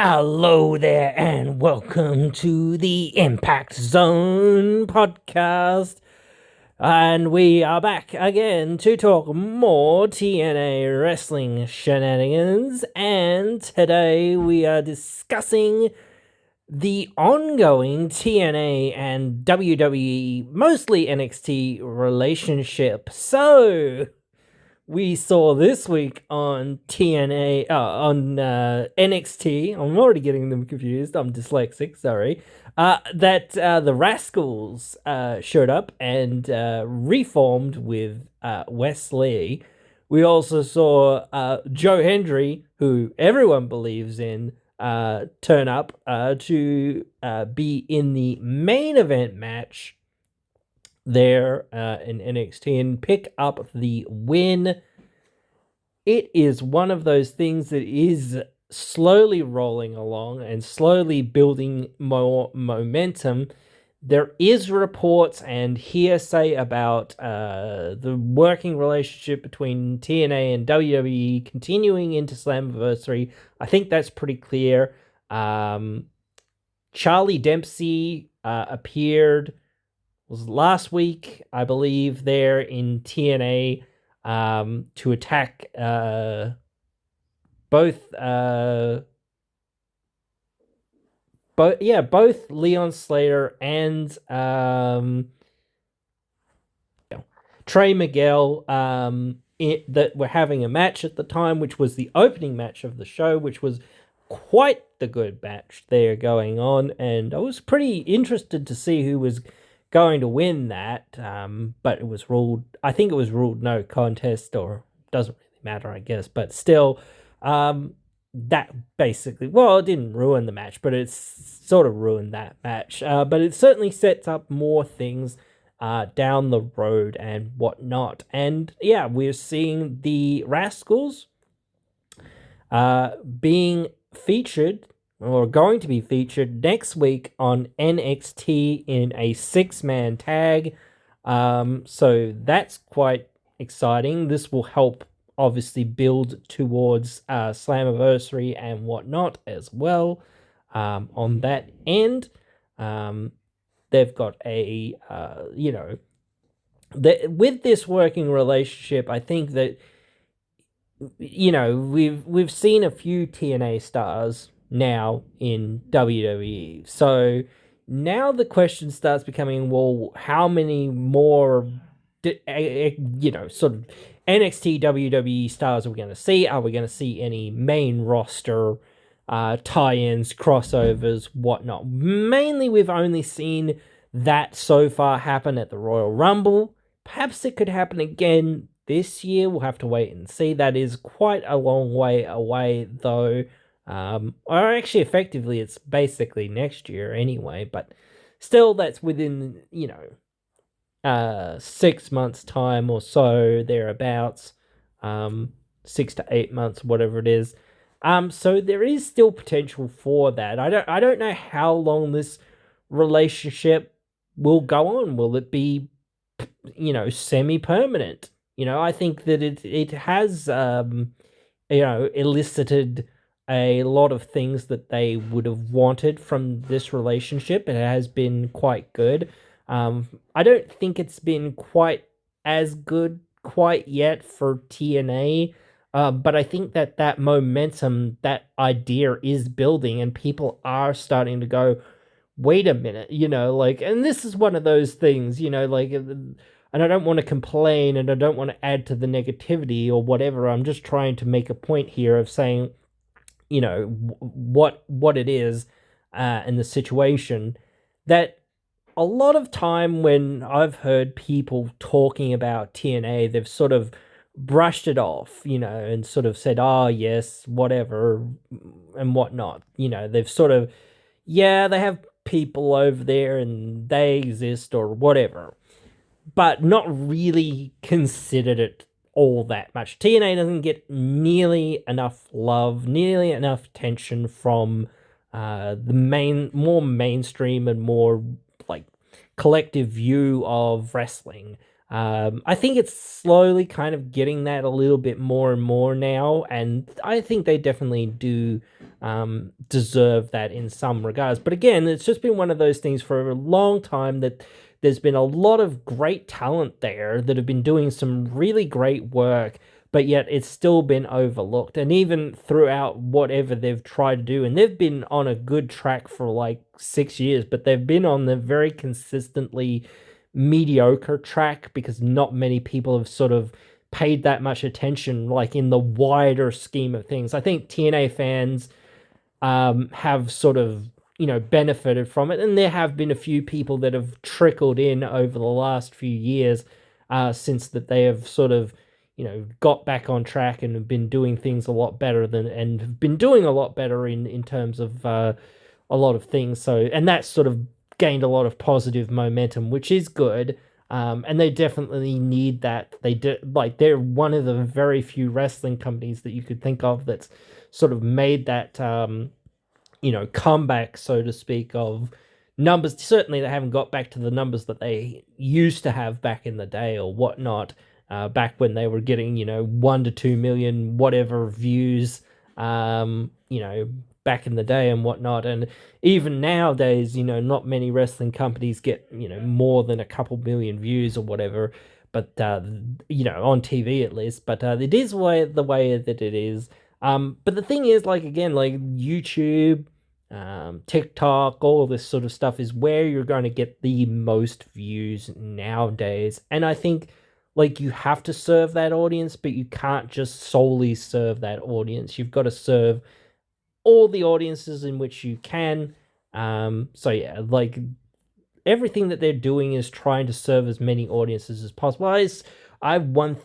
Hello there, and welcome to the Impact Zone podcast. And we are back again to talk more TNA wrestling shenanigans. And today we are discussing the ongoing TNA and WWE, mostly NXT relationship. So, we saw this week on TNA, on NXT. I'm already getting them confused. I'm dyslexic, sorry. That the Rascals showed up and reformed with Wes Lee. We also saw Joe Hendry, who everyone believes in, turn up to be in the main event match there in NXT and pick up the win. It is one of those things that is slowly rolling along and slowly building more momentum. There is reports and hearsay about the working relationship between TNA and WWE continuing into Slammiversary. I think that's pretty clear. Charlie Dempsey appeared was last week, I believe, there in TNA to attack both Leon Slater and Trey Miguel that were having a match at the time, which was the opening match of the show, which was quite the good match there going on, and I was pretty interested to see who was going to win that, but it was ruled, I think it was ruled no contest, or doesn't really matter, I guess, but still, that basically, well, it didn't ruin the match, but it's sort of ruined that match, but it certainly sets up more things down the road and whatnot, and yeah, we're seeing the Rascals being featured or going to be featured next week on NXT in a 6-man tag. So that's quite exciting. This will help obviously build towards Slammiversary and whatnot as well. On that end, they've got a, with this working relationship, I think that, we've seen a few TNA stars now in WWE. So now the question starts becoming, well, how many more, sort of NXT WWE stars are we going to see? Are we going to see any main roster tie-ins, crossovers, whatnot? Mainly, we've only seen that so far happen at the Royal Rumble. Perhaps it could happen again this year. We'll have to wait and see. That is quite a long way away, though. Or actually, effectively, it's basically next year anyway, but still, that's within, 6 months' time or so, thereabouts, 6 to 8 months, whatever it is. So there is still potential for that. I don't know how long this relationship will go on. Will it be, semi-permanent? I think that it has, elicited a lot of things that they would have wanted from this relationship. It has been quite good. I don't think it's been quite as good quite yet for TNA, but I think that momentum, that idea is building, and people are starting to go, wait a minute, and this is one of those things, and I don't want to complain and I don't want to add to the negativity or whatever. I'm just trying to make a point here of saying, what it is in the situation, that a lot of time when I've heard people talking about TNA, they've sort of brushed it off, and sort of said, oh, yes, whatever, and whatnot. They've sort of, yeah, they have people over there and they exist or whatever, but not really considered it all that much. TNA doesn't get nearly enough love, nearly enough attention from the more mainstream and more like collective view of wrestling. I think it's slowly kind of getting that a little bit more and more now, and I think they definitely do deserve that in some regards. But again, it's just been one of those things for a long time that there's been a lot of great talent there that have been doing some really great work, but yet it's still been overlooked. And even throughout whatever they've tried to do, and they've been on a good track for like 6 years, but they've been on the very consistently mediocre track because not many people have sort of paid that much attention, like in the wider scheme of things. I think TNA fans have sort of benefited from it, and there have been a few people that have trickled in over the last few years since that they have sort of got back on track and have been doing things a lot better and have been doing a lot better in terms of a lot of things. So, and that's sort of gained a lot of positive momentum, which is good. And they definitely need that. They're one of the very few wrestling companies that you could think of that's sort of made that comeback, so to speak, of numbers. Certainly they haven't got back to the numbers that they used to have back in the day or whatnot, back when they were getting 1 to 2 million whatever views, back in the day and whatnot. And even nowadays, not many wrestling companies get more than a couple million views or whatever, but on TV at least. But it is the way that it is. But the thing is, like, again, like YouTube, TikTok, all of this sort of stuff is where you're going to get the most views nowadays. And I think, like, you have to serve that audience, but you can't just solely serve that audience. You've got to serve all the audiences in which you can. So yeah, like, everything that they're doing is trying to serve as many audiences as possible. I 1000%,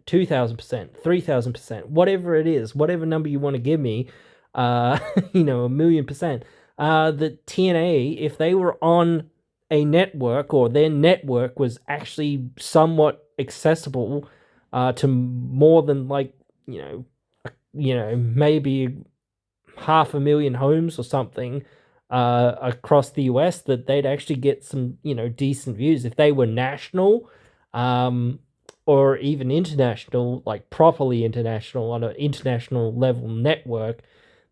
2000%, 3000%, whatever it is, whatever number you want to give me, a million%. The TNA, if they were on a network, or their network was actually somewhat accessible to more than, like, maybe 500,000 homes or something across the US, that they'd actually get some decent views. If they were national, or even international, like properly international, on an international level network,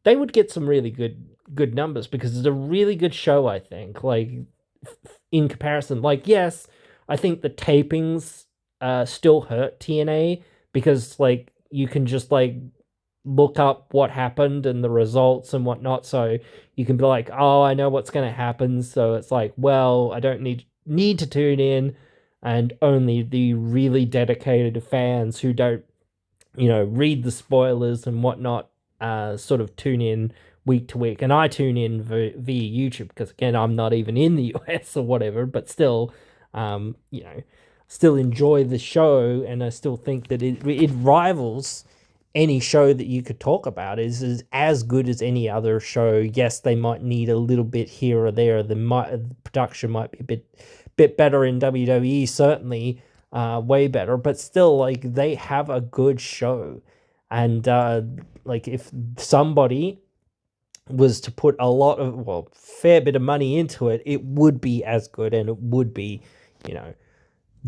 they would get some really good numbers, because it's a really good show, I think. Like, in comparison, like, yes, I think the tapings still hurt TNA, because, like, you can just, like, look up what happened and the results and whatnot, so you can be like, oh, I know what's going to happen. So it's like, well, I don't need to tune in, and only the really dedicated fans who don't read the spoilers and whatnot sort of tune in week to week. And I tune in via YouTube, because, again, I'm not even in the US or whatever, but still, still enjoy the show, and I still think that it rivals any show that you could talk about. Is as good as any other show. Yes, they might need a little bit here or there. The production might be a bit better in WWE, certainly, way better, but still, like, they have a good show. And like, if somebody was to put fair bit of money into it, it would be as good, and it would be,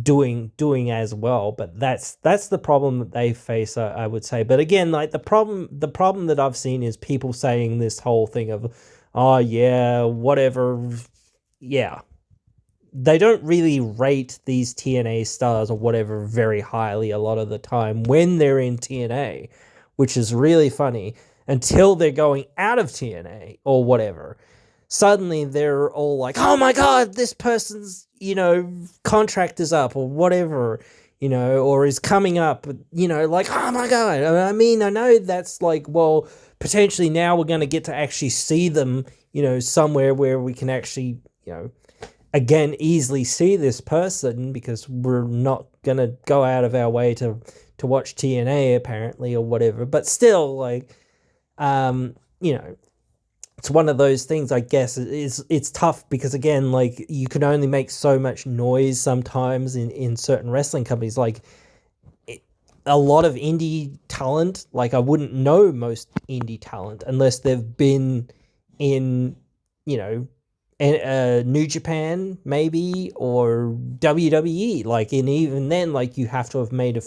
doing as well. But that's the problem that they face, I would say. But again, like, the problem that I've seen is people saying this whole thing of, oh yeah, whatever, yeah. They don't really rate these TNA stars or whatever very highly a lot of the time when they're in TNA, which is really funny, until they're going out of TNA or whatever. Suddenly they're all like, oh my God, this person's, contract is up or whatever, or is coming up, like, oh my God. I mean, I know that's like, well, potentially now we're going to get to actually see them, somewhere where we can actually, again, easily see this person, because we're not going to go out of our way to watch TNA, apparently, or whatever. But still, like, it's one of those things, I guess. It's tough, because, again, like, you can only make so much noise sometimes in certain wrestling companies. Like, a lot of indie talent, like, I wouldn't know most indie talent unless they've been in, New Japan, maybe, or WWE. Like, and even then, like, you have to have made or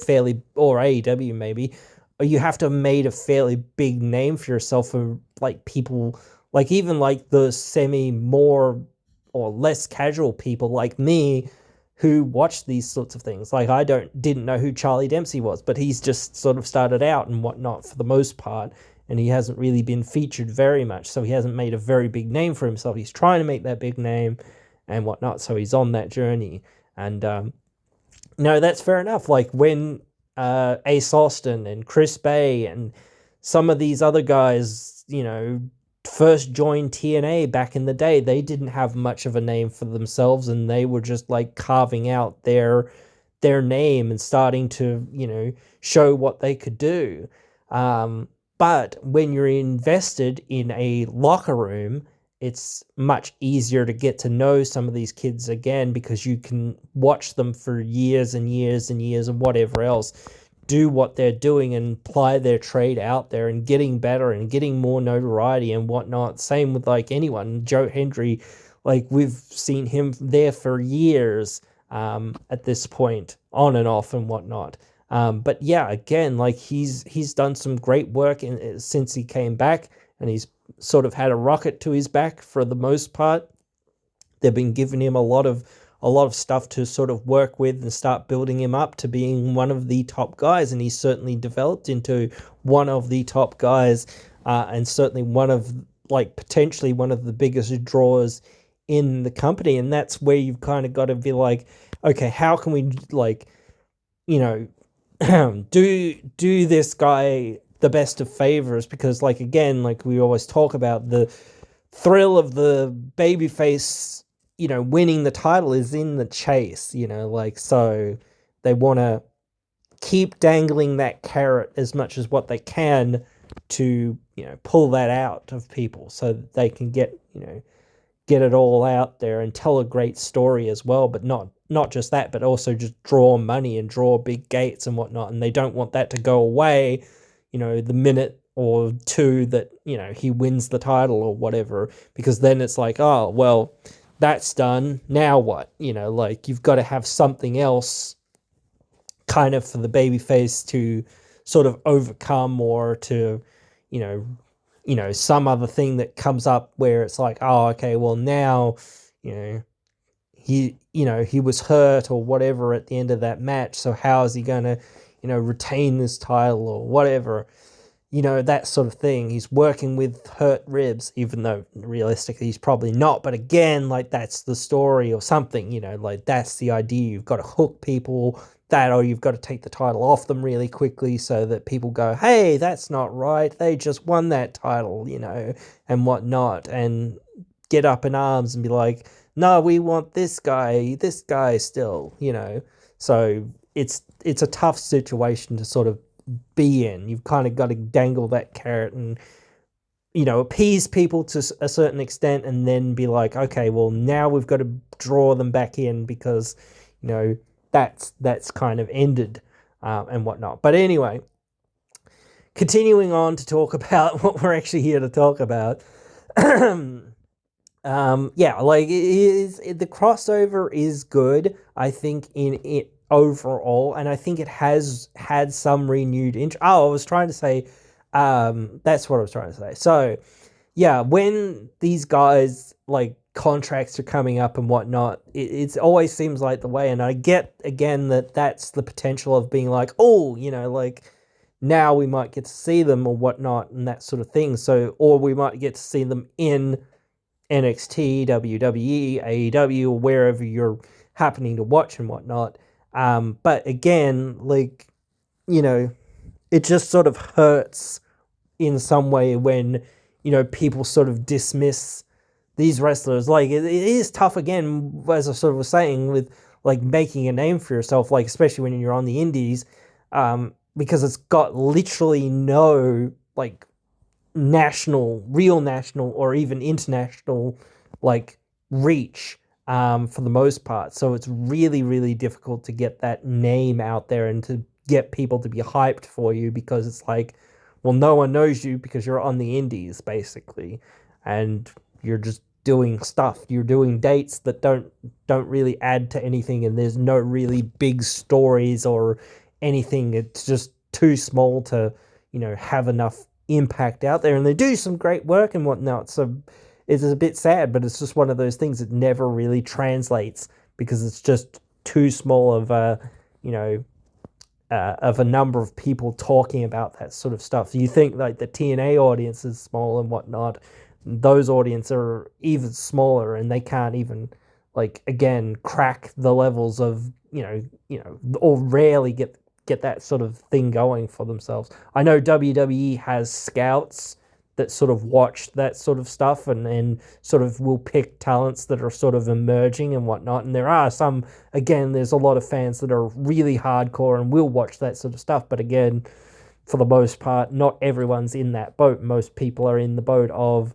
AEW, maybe, you have to have made a fairly big name for yourself for like people, like even like the semi more or less casual people like me who watch these sorts of things. Like I didn't know who Charlie Dempsey was, but he's just sort of started out and whatnot for the most part, and he hasn't really been featured very much, so he hasn't made a very big name for himself. He's trying to make that big name and whatnot, so he's on that journey. And no, that's fair enough. Like when Ace Austin and Chris Bay and some of these other guys, first joined TNA back in the day, they didn't have much of a name for themselves, and they were just like carving out their name and starting to, show what they could do. But when you're invested in a locker room, it's much easier to get to know some of these kids again because you can watch them for years and years and years and whatever else, do what they're doing and ply their trade out there and getting better and getting more notoriety and whatnot. Same with like anyone, Joe Hendry, like we've seen him there for years at this point, on and off and whatnot. But yeah, again, like he's done some great work since he came back, and he's sort of had a rocket to his back for the most part. They've been giving him a lot of stuff to sort of work with and start building him up to being one of the top guys, and he's certainly developed into one of the top guys, and certainly one of like potentially one of the biggest draws in the company. And that's where you've kind of got to be like, okay, how can we like, do this guy the best of favors? Because like again, like we always talk about, the thrill of the babyface, winning the title is in the chase, like, so they want to keep dangling that carrot as much as what they can to, pull that out of people so that they can get it all out there and tell a great story as well. But not just that, but also just draw money and draw big gates and whatnot. And they don't want that to go away, the minute or two that, he wins the title or whatever, because then it's like, oh, well, that's done. Now what? Like you've got to have something else kind of for the babyface to sort of overcome, or to, some other thing that comes up where it's like, oh, okay, well now, he was hurt or whatever at the end of that match. So how is he going to, retain this title or whatever? That sort of thing. He's working with hurt ribs, even though realistically he's probably not. But again, like that's the story or something, like that's the idea. You've got to hook people that, or you've got to take the title off them really quickly so that people go, hey, that's not right. They just won that title, and whatnot, and get up in arms and be like, no, we want this guy still, So it's a tough situation to sort of be in. You've kind of got to dangle that carrot and, appease people to a certain extent, and then be like, okay, well, now we've got to draw them back in because, that's kind of ended and whatnot. But anyway, continuing on to talk about what we're actually here to talk about. Yeah, like the crossover is good, I think, in it overall, and I think it has had some renewed interest. Oh, I was trying to say, that's what I was trying to say. So, yeah, when these guys like contracts are coming up and whatnot, it always seems like the way, and I get again that that's the potential of being like, oh, like now we might get to see them or whatnot and that sort of thing. So, or we might get to see them in NXT, WWE, AEW, or wherever you're happening to watch and whatnot. But again, like, it just sort of hurts in some way when, people sort of dismiss these wrestlers. Like, it is tough, again, as I sort of was saying, with, like, making a name for yourself, like, especially when you're on the indies, because it's got literally no, like, real national or even international like reach for the most part. So it's really, really difficult to get that name out there and to get people to be hyped for you, because it's like, well, no one knows you because you're on the indies basically, and you're just doing stuff. You're doing dates that don't really add to anything, and there's no really big stories or anything. It's just too small to have enough impact out there, and they do some great work and whatnot. So it's a bit sad, but it's just one of those things that never really translates because it's just too small of a number of people talking about that sort of stuff. You think like the TNA audience is small and whatnot, those audiences are even smaller, and they can't even again crack the levels of or rarely get that sort of thing going for themselves. I know WWE has scouts that sort of watch that sort of stuff and sort of will pick talents that are sort of emerging and whatnot. And there are some, again, there's a lot of fans that are really hardcore and will watch that sort of stuff. But again, for the most part, not everyone's in that boat. Most people are in the boat of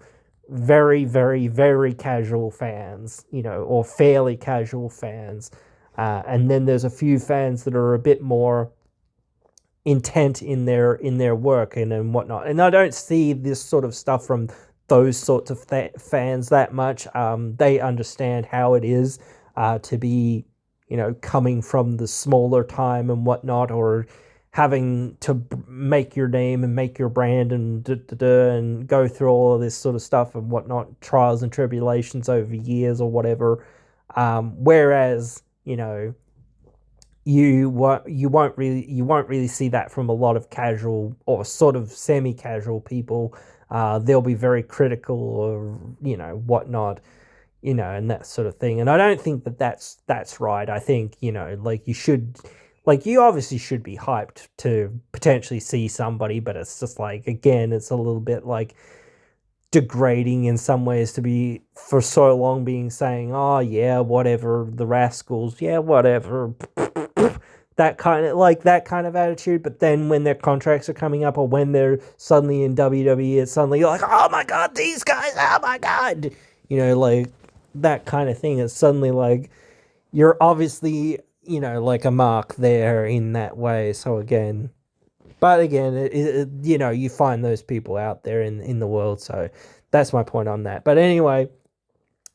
very, very, very casual fans, or fairly casual fans. And then there's a few fans that are a bit more intent in their work and whatnot. And I don't see this sort of stuff from those sorts of fans that much. They understand how it is to be, coming from the smaller time and whatnot, or having to make your name and make your brand and go through all of this sort of stuff and whatnot, trials and tribulations over years or whatever. Whereas, you won't really see that from a lot of casual or sort of semi-casual people. They'll be very critical or whatnot, and that sort of thing. And I don't think that's right. I think you obviously should be hyped to potentially see somebody, but it's just again, it's a little bit degrading in some ways to be for so long being saying, oh yeah, whatever, the Rascals, yeah, whatever, that kind of attitude. But then when their contracts are coming up or when they're suddenly in WWE, it's suddenly you're like, oh my god, these guys, oh my god, that kind of thing. It's suddenly you're obviously a mark there in that way. So again, you find those people out there in the world. So that's my point on that. But anyway,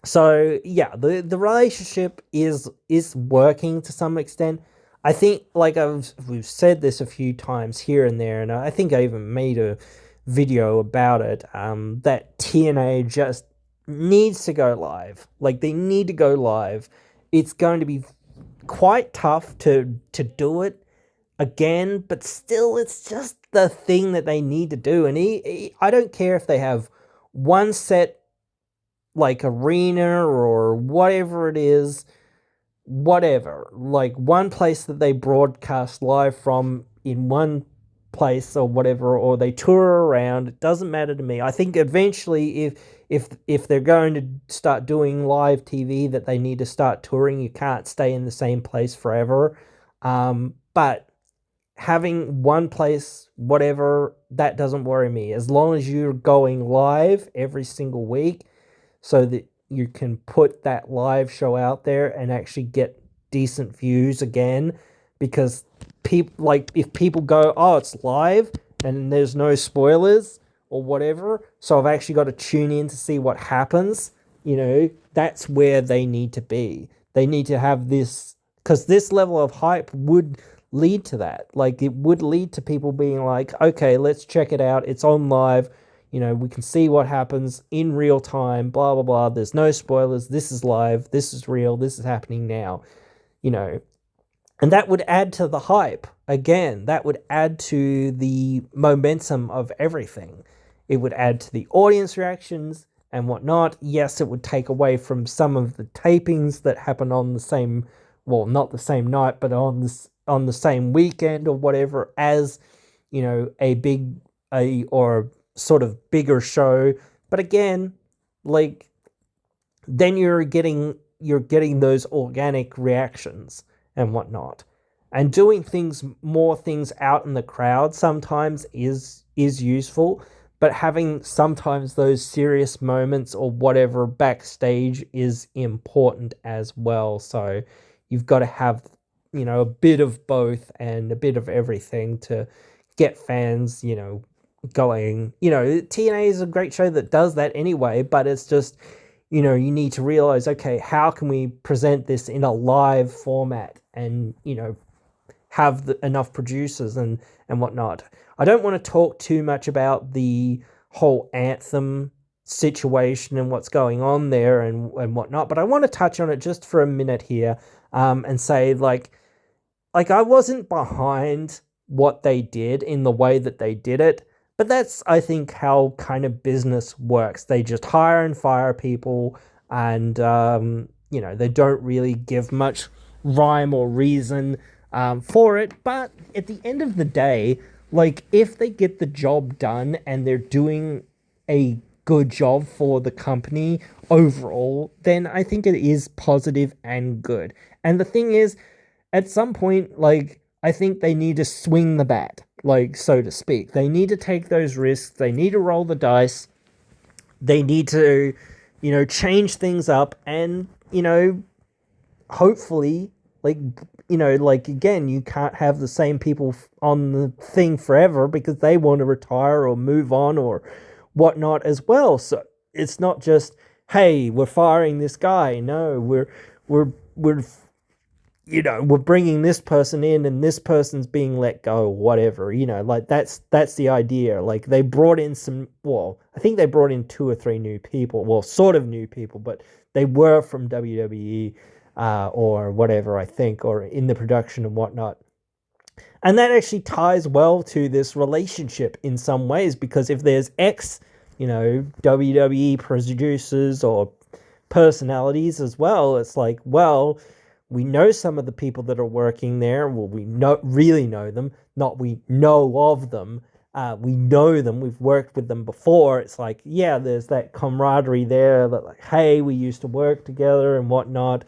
so yeah, the relationship is working to some extent. I think we've said this a few times here and there, and I think I even made a video about it. That TNA just needs to go live. They need to go live. It's going to be quite tough to do it again, but still, it's just the thing that they need to do. And I don't care if they have one set arena or whatever it is, whatever, one place that they broadcast live from in one place or whatever, or they tour around. It doesn't matter to me. I think eventually if they're going to start doing live TV, that they need to start touring. You can't stay in the same place forever. But having one place, whatever, that doesn't worry me. As long as you're going live every single week so that you can put that live show out there and actually get decent views again. Because people, if people go, oh, it's live and there's no spoilers or whatever, so I've actually got to tune in to see what happens, that's where they need to be. They need to have this, because this level of hype would lead to that. It would lead to people being like, okay, let's check it out. It's on live. We can see what happens in real time, blah, blah, blah. There's no spoilers. This is live. This is real. This is happening now, And that would add to the hype. Again, that would add to the momentum of everything. It would add to the audience reactions and whatnot. Yes, it would take away from some of the tapings that happen on the same, well, not the same night, but on the same weekend or whatever, as, or sort of bigger show. But again, then you're getting those organic reactions and whatnot. And doing more things out in the crowd sometimes is useful, but having sometimes those serious moments or whatever backstage is important as well. So you've got to have, a bit of both and a bit of everything to get fans, going. TNA is a great show that does that anyway, but it's just, you need to realize, okay, how can we present this in a live format and, have enough producers and whatnot. I don't want to talk too much about the whole Anthem situation and what's going on there and whatnot, but I want to touch on it just for a minute here, and say like I wasn't behind what they did in the way that they did it, but that's, I think, how kind of business works. They just hire and fire people, and they don't really give much rhyme or reason for it. But at the end of the day, like, if they get the job done and they're doing a good job for the company overall, then I think it is positive and good. And the thing is, at some point, like, I think they need to swing the bat, like, so to speak. They need to take those risks. They need to roll the dice. They need to, change things up and, hopefully, like, again, you can't have the same people on the thing forever because they want to retire or move on or whatnot as well. So it's not just, hey, we're firing this guy. No, we're bringing this person in and this person's being let go, whatever, like that's the idea. Like, they brought in I think they brought in 2 or 3 new people, well, sort of new people, but they were from WWE, or whatever, I think, or in the production and whatnot. And that actually ties well to this relationship in some ways, because if there's WWE producers or personalities as well, it's like, well, we know some of the people that are working there. Well, we really know them, not we know of them. We know them. We've worked with them before. It's like, yeah, there's that camaraderie there that, like, hey, we used to work together and whatnot,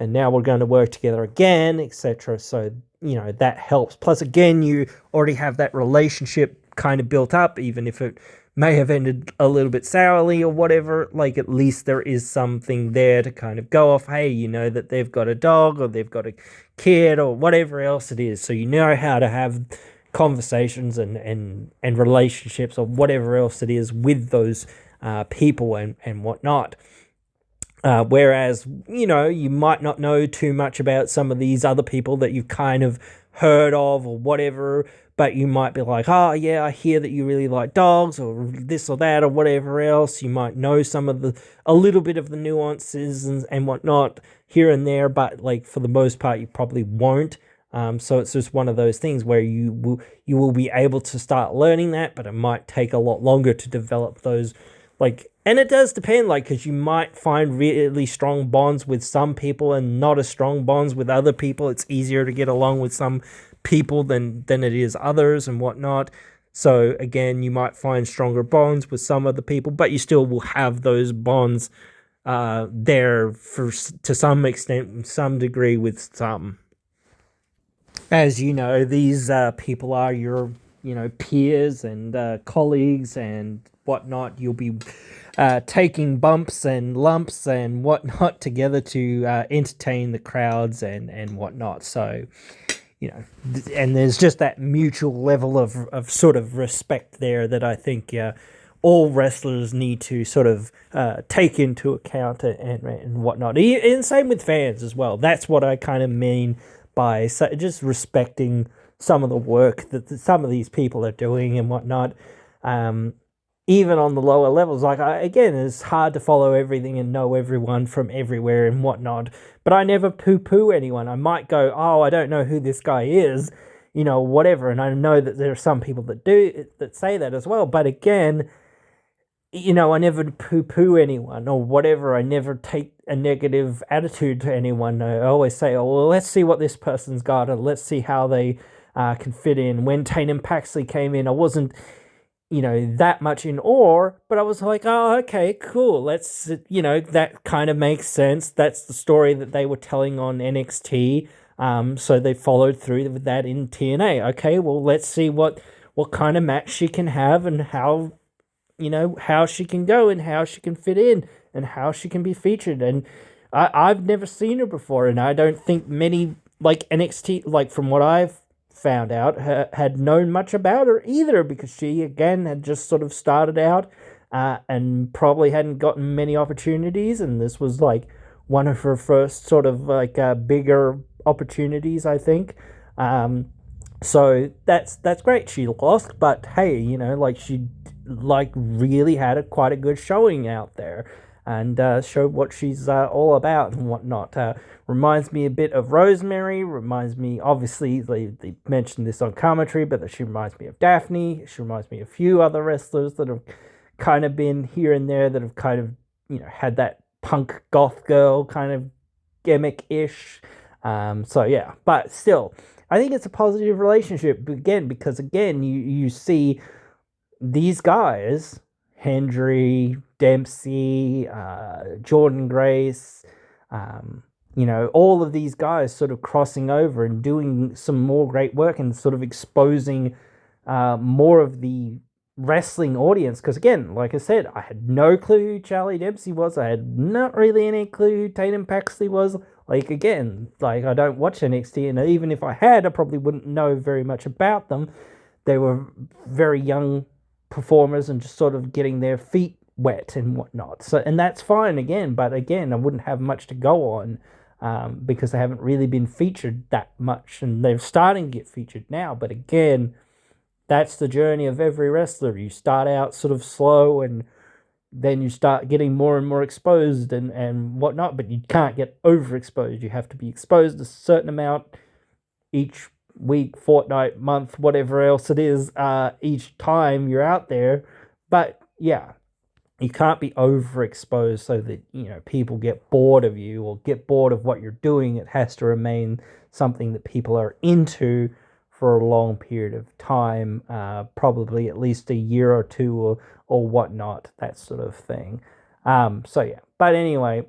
and now we're going to work together again, etc. So, that helps. Plus, again, you already have that relationship kind of built up, even if it may have ended a little bit sourly or whatever. Like, at least there is something there to kind of go off. Hey, that they've got a dog or they've got a kid or whatever else it is. So you know how to have conversations and relationships or whatever else it is with those people and whatnot. Whereas, you might not know too much about some of these other people that you've kind of heard of or whatever, but you might be like, oh, yeah, I hear that you really like dogs or this or that or whatever else. You might know a little bit of the nuances and whatnot here and there, but, like, for the most part, you probably won't. So it's just one of those things where you will be able to start learning that, but it might take a lot longer to develop those, like. And it does depend, like, because you might find really strong bonds with some people and not as strong bonds with other people. It's easier to get along with some people than it is others and whatnot. So, again, you might find stronger bonds with some of the people, but you still will have those bonds there to some extent, some degree with some. As you know, these people are your, peers and colleagues and whatnot. You'll be taking bumps and lumps and whatnot together to entertain the crowds and whatnot. So, and there's just that mutual level of sort of respect there that I think all wrestlers need to sort of take into account and whatnot. And same with fans as well. That's what I kind of mean by just respecting some of the work that some of these people are doing and whatnot. Even on the lower levels, like, again, it's hard to follow everything and know everyone from everywhere and whatnot, but I never poo-poo anyone. I might go, oh, I don't know who this guy is, whatever, and I know that there are some people that say that as well, but again, I never poo-poo anyone or whatever. I never take a negative attitude to anyone. I always say, oh, well, let's see what this person's got, and let's see how they can fit in. When Tatum Paxley came in, I wasn't that much in awe, but I was like, oh, okay, cool. Let's, that kind of makes sense. That's the story that they were telling on NXT. So they followed through with that in TNA. Okay, well, let's see what kind of match she can have and how she can go and how she can fit in and how she can be featured. And I've never seen her before, and I don't think many, like, NXT, like, from what I've found out, had known much about her either, because she, again, had just sort of started out and probably hadn't gotten many opportunities, and this was, like, one of her first sort of, like, bigger opportunities, I think. So that's great. She lost, but hey, she really had quite a good showing out there, and showed what she's all about and whatnot. Reminds me a bit of Rosemary. Reminds me, obviously, they mentioned this on commentary, but she reminds me of Daphne. She reminds me of a few other wrestlers that have kind of been here and there, that have kind of had that punk goth girl kind of gimmick ish. So yeah, but still, I think it's a positive relationship again, because again you see these guys, Hendry, Dempsey, Jordan Grace, all of these guys sort of crossing over and doing some more great work and sort of exposing more of the wrestling audience. Because again, like I said, I had no clue who Charlie Dempsey was. I had not really any clue who Tatum Paxley was. Like, again, I don't watch NXT, and even if I had, I probably wouldn't know very much about them. They were very young performers and just sort of getting their feet wet and whatnot. So, and that's fine again, but again, I wouldn't have much to go on because they haven't really been featured that much, and they're starting to get featured now. But again, that's the journey of every wrestler. You start out sort of slow, and then you start getting more and more exposed and whatnot, but you can't get overexposed. You have to be exposed a certain amount each week, fortnight, month, whatever else it is, each time you're out there. But yeah, you can't be overexposed so that, people get bored of you or get bored of what you're doing. It has to remain something that people are into for a long period of time, probably at least a year or two or whatnot, that sort of thing. So yeah, but anyway,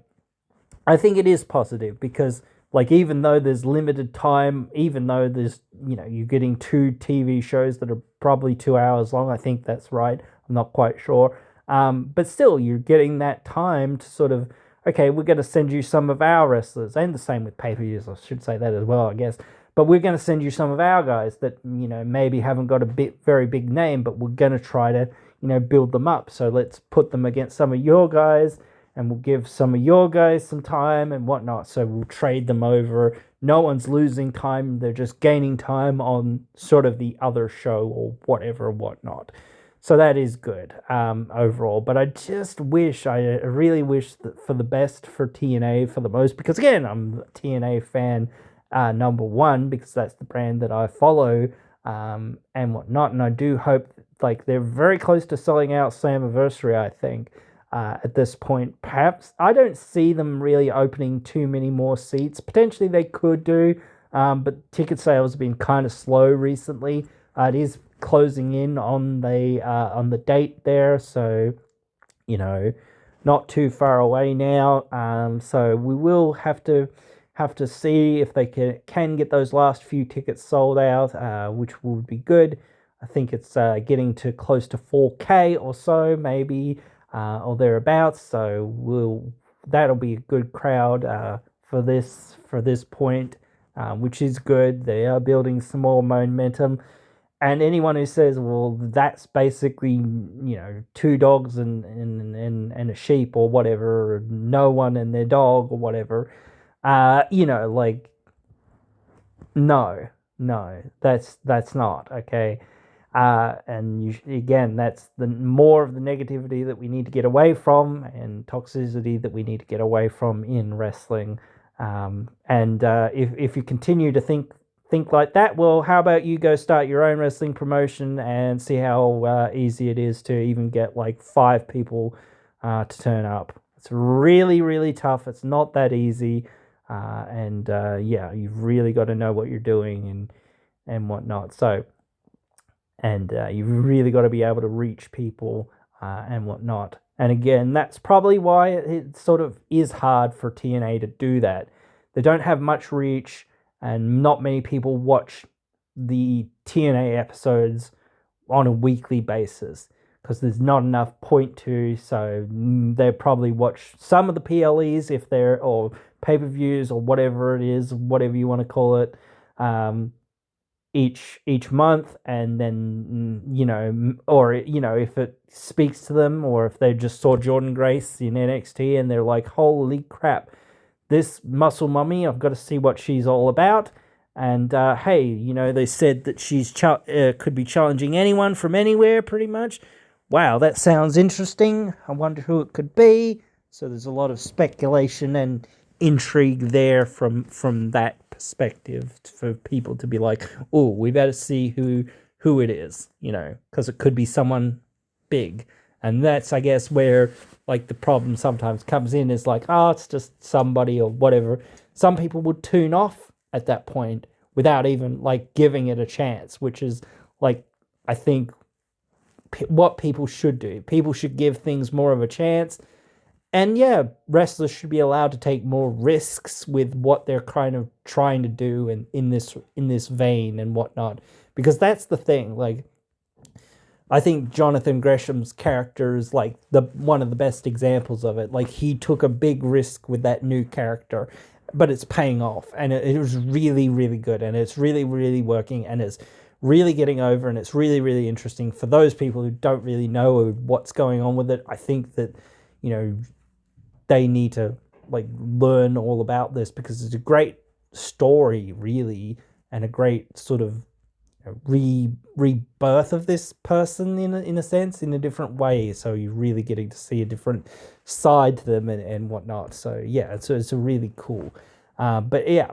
I think it is positive because, even though there's limited time, even though there's, you're getting 2 TV shows that are probably 2 hours long, I think that's right, I'm not quite sure, but still, you're getting that time to sort of, okay, we're going to send you some of our wrestlers, and the same with pay-per-views, I should say that as well, I guess. But we're going to send you some of our guys that, maybe haven't got a very big name, but we're going to try to, build them up. So let's put them against some of your guys, and we'll give some of your guys some time and whatnot. So we'll trade them over. No one's losing time. They're just gaining time on sort of the other show or whatever, whatnot. So that is good overall. But I really wish that for the best for TNA for the most, because again, I'm a TNA fan. Number one, because that's the brand that I follow and whatnot, and I do hope they're very close to selling out Slammiversary, I think, at this point. Perhaps I don't see them really opening too many more seats. Potentially they could do, but ticket sales have been kind of slow recently. It is closing in on the date there, so not too far away now. So we will have to see if they can get those last few tickets sold out, which would be good. I think it's getting to close to 4K or so, maybe, or thereabouts. So that'll be a good crowd for this point, which is good. They are building some more momentum. And anyone who says, well, that's basically, 2 dogs and a sheep or whatever, or no one and their dog or whatever, no, that's not, okay? And again, that's the more of the negativity that we need to get away from, and toxicity that we need to get away from in wrestling. If you continue to think like that, well, how about you go start your own wrestling promotion and see how easy it is to even get 5 people to turn up. It's really, really tough. It's not that easy. You've really got to know what you're doing and whatnot. So, you've really got to be able to reach people and whatnot. And again, that's probably why it sort of is hard for TNA to do that. They don't have much reach, and not many people watch the TNA episodes on a weekly basis because there's not enough point to. So they probably watch some of the PLEs or pay-per-views or whatever it is, whatever you want to call it, each month, and then if it speaks to them, or if they just saw Jordan Grace in NXT and they're like, holy crap, this muscle mummy, I've got to see what she's all about. And hey, you know, they said that she's could be challenging anyone from anywhere, pretty much. Wow, that sounds interesting. I wonder who it could be. So there's a lot of speculation and intrigue there from that perspective for people to be like, oh, we better see who it is, you know, because it could be someone big. And that's, I guess, where like the problem sometimes comes in, is like, oh, it's just somebody or whatever. Some people would tune off at that point without even like giving it a chance, which is like, I think what people should do. People should give things more of a chance. And yeah, wrestlers should be allowed to take more risks with what they're kind of trying to do and in this vein and whatnot. Because that's the thing. Like, I think Jonathan Gresham's character is like the one of the best examples of it. Like, he took a big risk with that new character, but it's paying off, and it was really, really good, and it's really, really working, and it's really getting over, and it's really, really interesting for those people who don't really know what's going on with it. I think that, you know, they need to like learn all about this, because it's a great story, really, and a great sort of rebirth of this person in a sense, in a different way. So you're really getting to see a different side to them and whatnot. So yeah, it's a really cool. But yeah,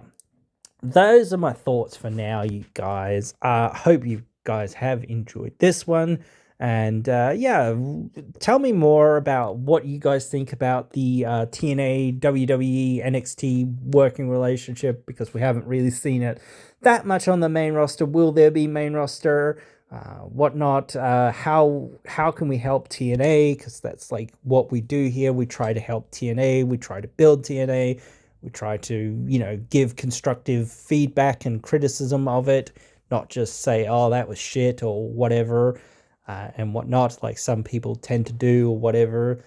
those are my thoughts for now, you guys. Hope you guys have enjoyed this one. And yeah, tell me more about what you guys think about the TNA, WWE, NXT working relationship, because we haven't really seen it that much on the main roster. Will there be main roster? Whatnot? How can we help TNA? Because that's like what we do here. We try to help TNA. We try to build TNA. We try to, you know, give constructive feedback and criticism of it, not just say, oh, that was shit or whatever. And whatnot, like some people tend to do or whatever.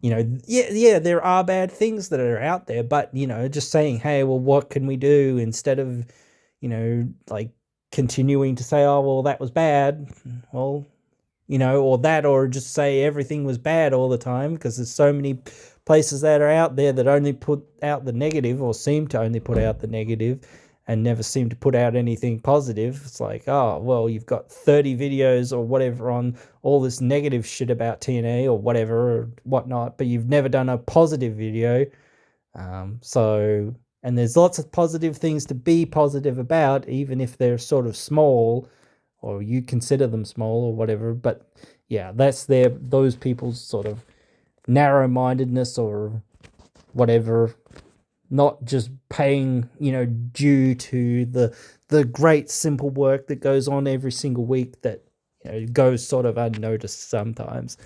You know, yeah, there are bad things that are out there, but, you know, just saying, hey, well, what can we do, instead of, you know, like continuing to say, oh, well, that was bad. Well, you know, or just say everything was bad all the time, because there's so many places that are out there that only put out the negative, or seem to only put out the negative, and never seem to put out anything positive. It's like, oh, well, you've got 30 videos or whatever on all this negative shit about TNA or whatever or whatnot, but you've never done a positive video. And there's lots of positive things to be positive about, even if they're sort of small, or you consider them small or whatever. But yeah, that's those people's sort of narrow-mindedness or whatever, not just paying, you know, due to the great simple work that goes on every single week that, you know, goes sort of unnoticed sometimes.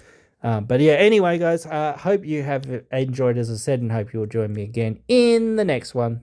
But yeah, anyway, guys, hope you have enjoyed, as I said, and hope you'll join me again in the next one.